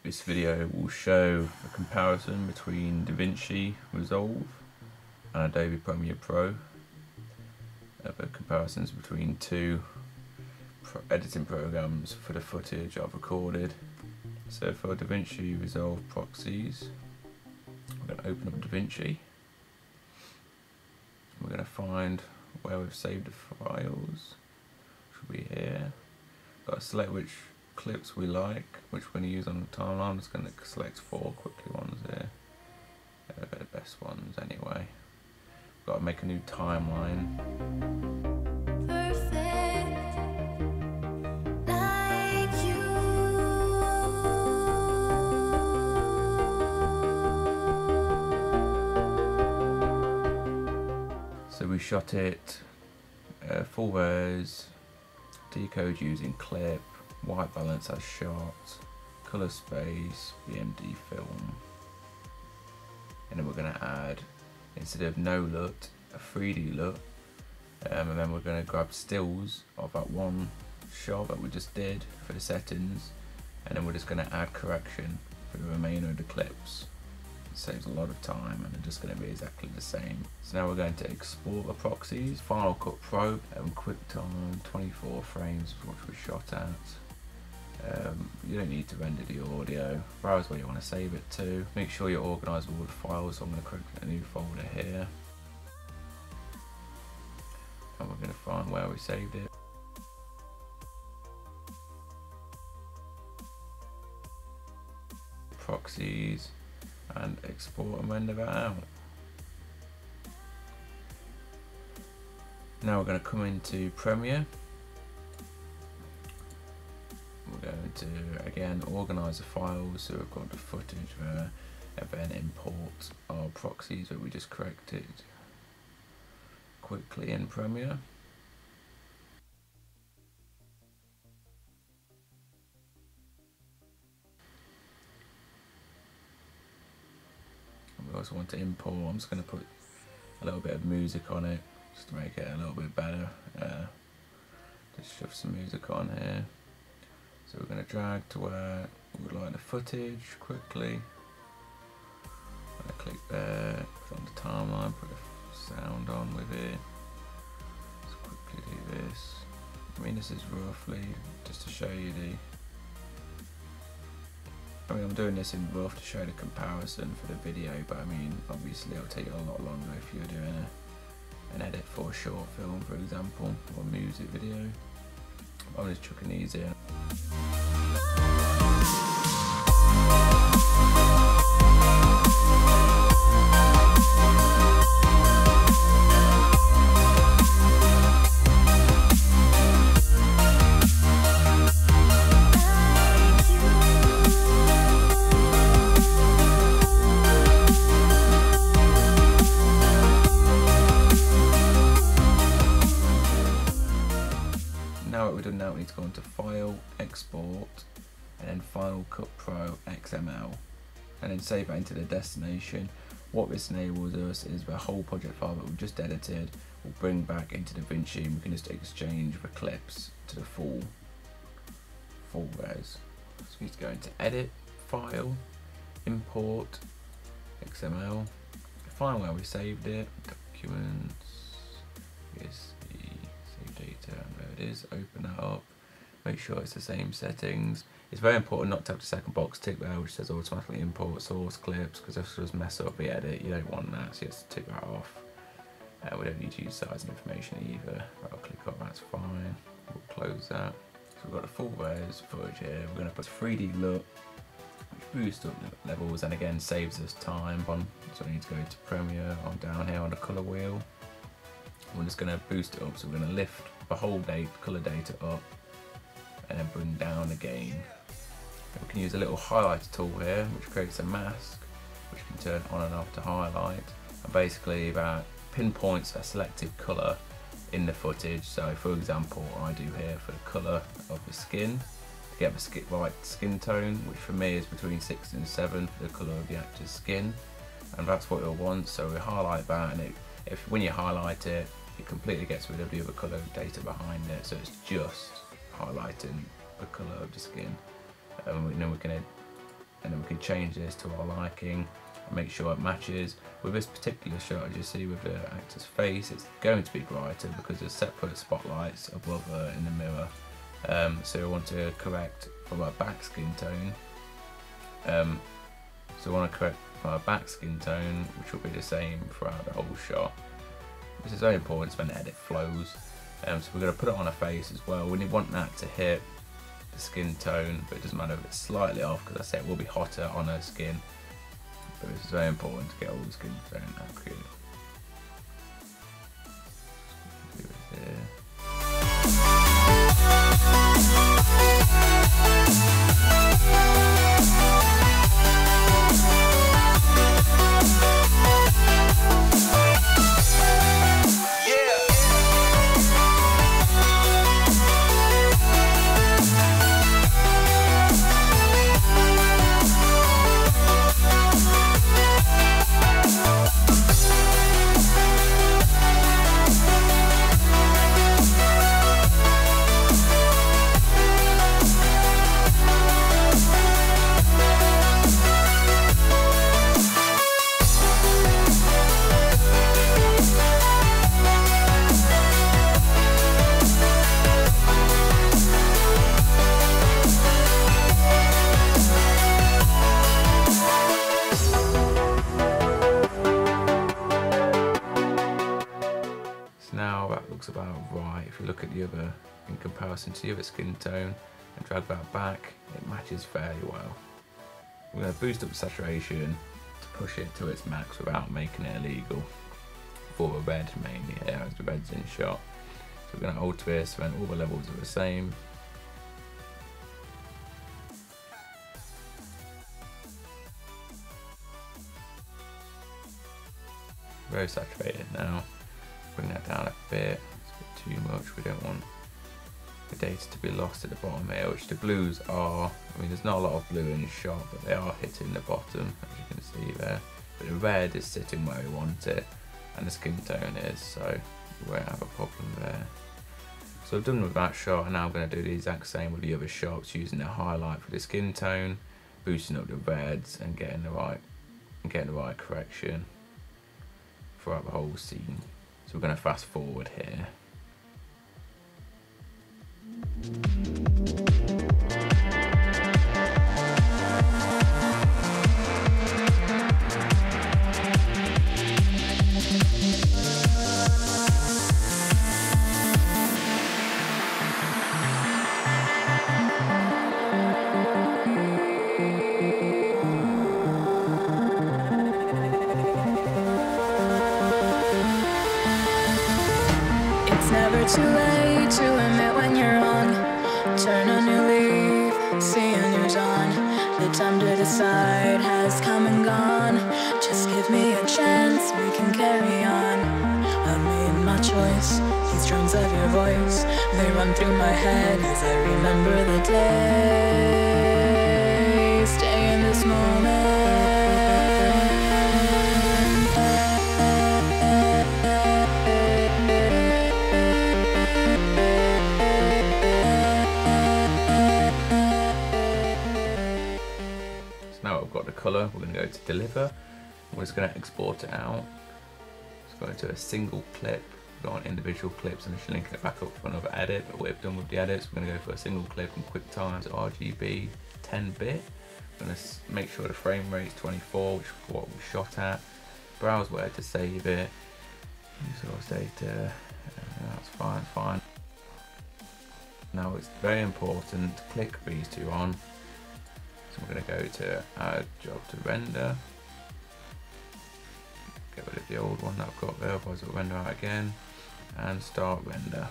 This video will show a comparison between Davinci Resolve and Adobe Premiere Pro. Comparisons between two editing programs for the footage I've recorded. So for Davinci Resolve proxies, we're going to open up Davinci. We're going to find where we've saved the files. Should be here. Got to select which clips we like, which we're going to use on the timeline. I'm just going to select 4 quickly ones here. They're the best ones anyway. Got to make a new timeline. So we shot it full res, decode using clip, white balance as shot, color space, BMD film, and then we're going to add, instead of no LUT, a 3D LUT, and then we're going to grab stills of that one shot that we just did for the settings, and then we're just going to add correction for the remainder of the clips. Saves a lot of time, and they're just going to be exactly the same. So now we're going to export the proxies, Final Cut Pro, and QuickTime 24 frames, which we shot at. You don't need to render the audio. Browse where you want to save it to. Make sure you're organised with all the files. So I'm going to create a new folder here, and we're going to find where we saved it. Proxies. And export and render that out. Now we're going to come into Premiere. We're going to again organise the files, so we've got the footage there, and then import our proxies that we just corrected quickly in Premiere. We also want to import. I'm just going to put a little bit of music on it just to make it a little bit better. Just shove some music on here. So we're going to drag to where we would like the footage quickly. I'm going to click there, put it on the timeline, put the sound on with it. Let's quickly do this. I mean, this is roughly just to show you the. I mean, I'm doing this in rough to show the comparison for the video, but I mean, obviously it'll take a lot longer if you're doing an edit for a short film, for example, or a music video. I'm just chucking these in. Now we need to go into File, Export, and then Final Cut Pro XML, and then save that into the destination. What this enables us is the whole project file that we've just edited will bring back into Davinci, and we can just exchange the clips to the full res. So we need to go into Edit, File, Import, XML, find where we saved it, Documents, yes. Data, and there it is. Open that up, make sure it's the same settings. It's very important not to have the second box tick there which says automatically import source clips, because this does mess up the edit. You don't want that, so you have to tick that off. We don't need to use size information either. I'll click on that's fine. We'll close that. So we've got the full res footage here. We're going to put 3D LUT, which boosts up levels and again saves us time. So we need to go to Premiere on down here on the colour wheel. We're just going to boost it up, so we're going to lift the whole colour data up and then bring down the gain. And we can use a little highlighter tool here which creates a mask which can turn on and off to highlight, and basically that pinpoints a selected colour in the footage. So for example, I do here for the colour of the skin, to get the right skin tone, which for me is between 6 and 7 for the colour of the actor's skin, and that's what we'll want. So we highlight that, and when you highlight it, it completely gets rid of the other colour data behind it, so it's just highlighting the colour of the skin. And then we can can change this to our liking and make sure it matches. With this particular shot, as you see with the actor's face, it's going to be brighter because there's separate spotlights above her in the mirror. So we want to correct from our back skin tone. So we want to correct from our back skin tone, which will be the same throughout the whole shot. This is very important when the edit flows. So we're going to put it on her face as well. We want that to hit the skin tone, but it doesn't matter if it's slightly off, because I say it will be hotter on her skin. But this is very important to get all the skin tone accurate. Do it here. Now that looks about right. If you look at the other in comparison to the other skin tone and drag that back, it matches fairly well. We're going to boost up the saturation to push it to its max without making it illegal for the red mainly here, as the red's in shot. So we're going to alter this when all the levels are the same. Very saturated now. Bring that down a bit. It's a bit too much. We don't want the data to be lost at the bottom here, which the blues are. I mean, there's not a lot of blue in the shot, but they are hitting the bottom, as you can see there. But the red is sitting where we want it, and the skin tone is, so we won't have a problem there. So I've done with that shot, and now I'm going to do the exact same with the other shots, using the highlight for the skin tone, boosting up the reds, and getting the right correction throughout the whole scene. So we're going to fast forward here. It's never too late to admit when you're wrong. Turn a new leaf, see a new dawn. The time to decide has come and gone. Just give me a chance, we can carry on. I've made my choice, these drums of your voice, they run through my head as I remember the day. Stay in this moment. Now we've got the colour, we're going to go to deliver. We're just going to export it out. Let's go into a single clip. We've got individual clips and just linking it back up for another edit. But what we've done with the edits, we're going to go for a single clip and QuickTime to RGB 10-bit. We're going to make sure the frame rate is 24, which is what we shot at. Browse where to save it. Source data. That's fine. Now it's very important to click these two on. So we're going to go to add job to render. Get rid of the old one that I've got there, otherwise it'll render out again. And start render.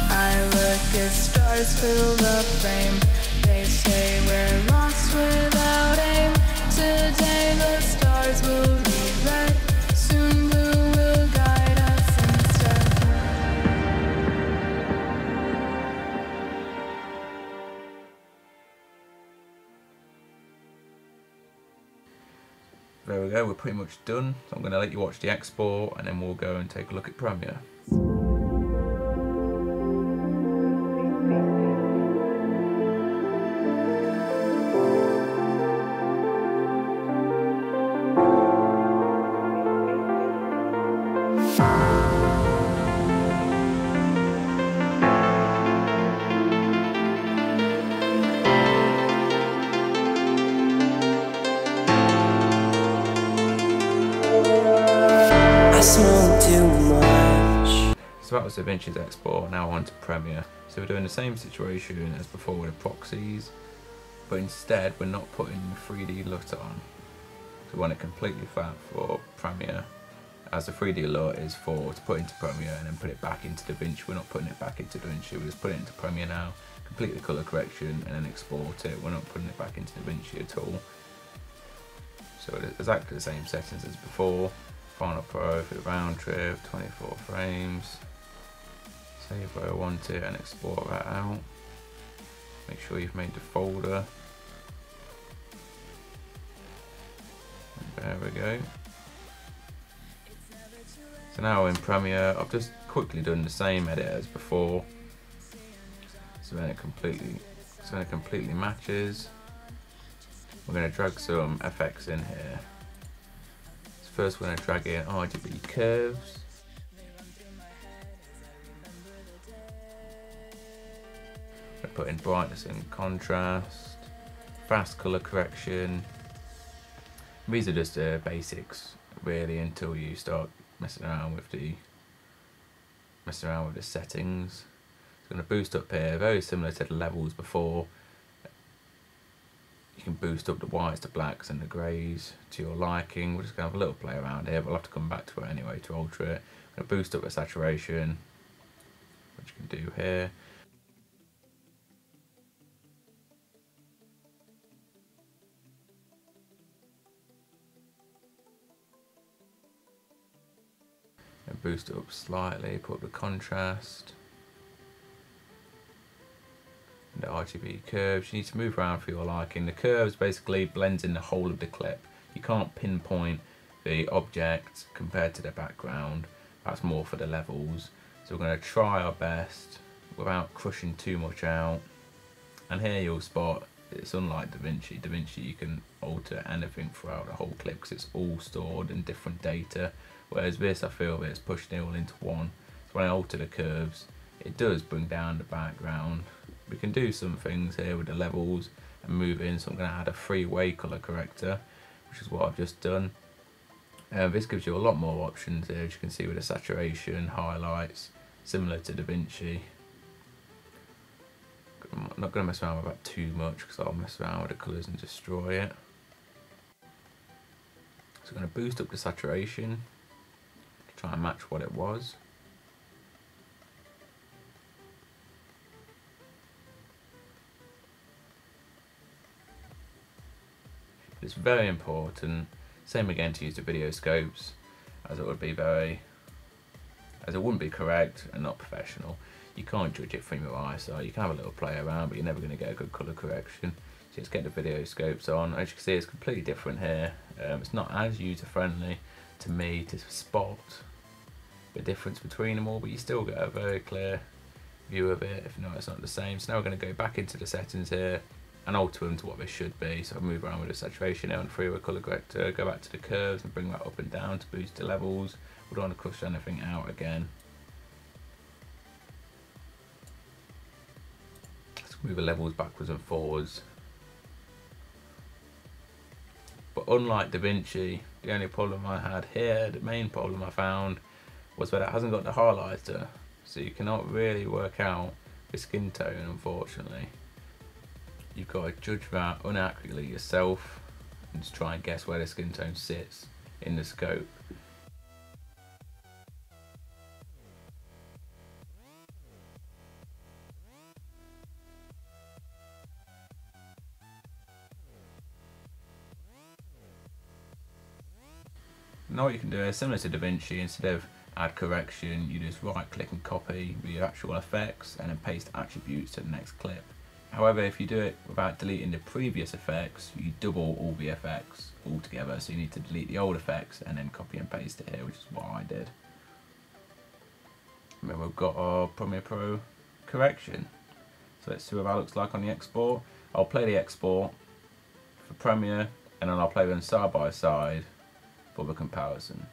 I look at stars fill the frame. They say we're lost without aim. Today the stars will read red. Soon blue will guide us instead. There we go, we're pretty much done. So I'm going to let you watch the export and then we'll go and take a look at Premiere. smoke too much. So that was Davinci's export, now on to Premiere. So we're doing the same situation as before with the proxies, but instead we're not putting the 3D LUT on. So we want it completely flat for Premiere, as the 3D LUT is for to put into Premiere and then put it back into Davinci. We're not putting it back into Davinci, we're just putting it into Premiere now, complete the colour correction and then export it. We're not putting it back into Davinci at all. So it's exactly the same settings as before. Final Pro for the round trip, 24 frames. Save where I want it and export that out. Make sure you've made the folder. And there we go. So now in Premiere, I've just quickly done the same edit as before. So then it completely matches. We're going to drag some effects in here. So first we're going to drag in RGB curves. We're put in brightness and contrast, fast colour correction. These are just the basics really until you start messing around with the settings. It's going to boost up here, very similar to the levels before. You can boost up the whites, the blacks and the greys to your liking. We're just going to have a little play around here, but we'll have to come back to it anyway to alter it. I'm going to boost up the saturation, which you can do here. And boost it up slightly, put up the contrast. And the RGB curves, you need to move around for your liking. The curves basically blends in the whole of the clip. You can't pinpoint the object compared to the background. That's more for the levels. So we're going to try our best without crushing too much out. And here you'll spot, it's unlike Davinci. Davinci you can alter anything throughout the whole clip because it's all stored in different data. Whereas this, I feel that it's pushing it all into one. So when I alter the curves, it does bring down the background. We can do some things here with the levels and move in. So I'm going to add a 3-way colour corrector, which is what I've just done. This gives you a lot more options here, as you can see with the saturation, highlights, similar to Davinci. I'm not going to mess around with that too much because I'll mess around with the colours and destroy it. So I'm going to boost up the saturation to try and match what it was. It's very important, same again to use the video scopes, as it wouldn't be correct and not professional. You can't judge it from your eyesight. You can have a little play around, but you're never going to get a good colour correction. So just get the video scopes on. As you can see, it's completely different here. It's not as user friendly to me to spot the difference between them all, but you still get a very clear view of it. If not, it's not the same. So now we're going to go back into the settings here and alter them to what they should be. So I'll move around with the saturation here on 3-way colour corrector, go back to the curves and bring that up and down to boost the levels. We don't want to crush anything out again. Let's move the levels backwards and forwards. But unlike Davinci, the only problem I had here, the main problem I found, was that it hasn't got the highlighter. So you cannot really work out the skin tone, unfortunately. You've got to judge that unaccurately yourself and just try and guess where the skin tone sits in the scope. Now what you can do is similar to Davinci, instead of add correction, you just right click and copy with your actual effects and then paste attributes to the next clip. However, if you do it without deleting the previous effects, you double all the effects altogether. So you need to delete the old effects and then copy and paste it here, which is what I did. And then we've got our Premiere Pro correction. So let's see what that looks like on the export. I'll play the export for Premiere and then I'll play them side by side for the comparison.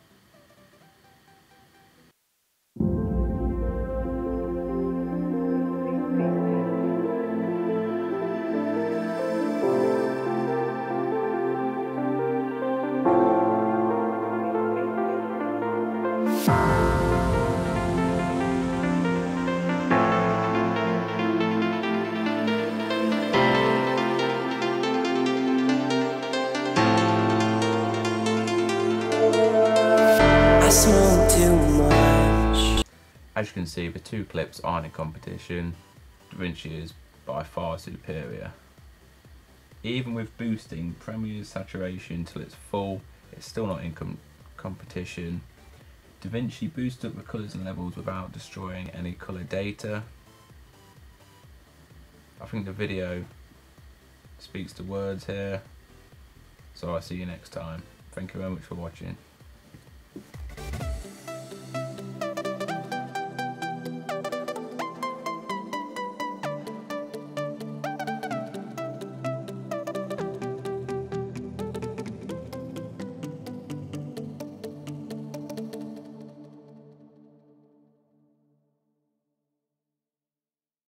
smoke too much. As you can see, the two clips aren't in competition. Davinci is by far superior. Even with boosting Premiere's saturation till it's full, it's still not in competition. Davinci boosts up the colours and levels without destroying any colour data. I think the video speaks the words here. So I'll see you next time. Thank you very much for watching.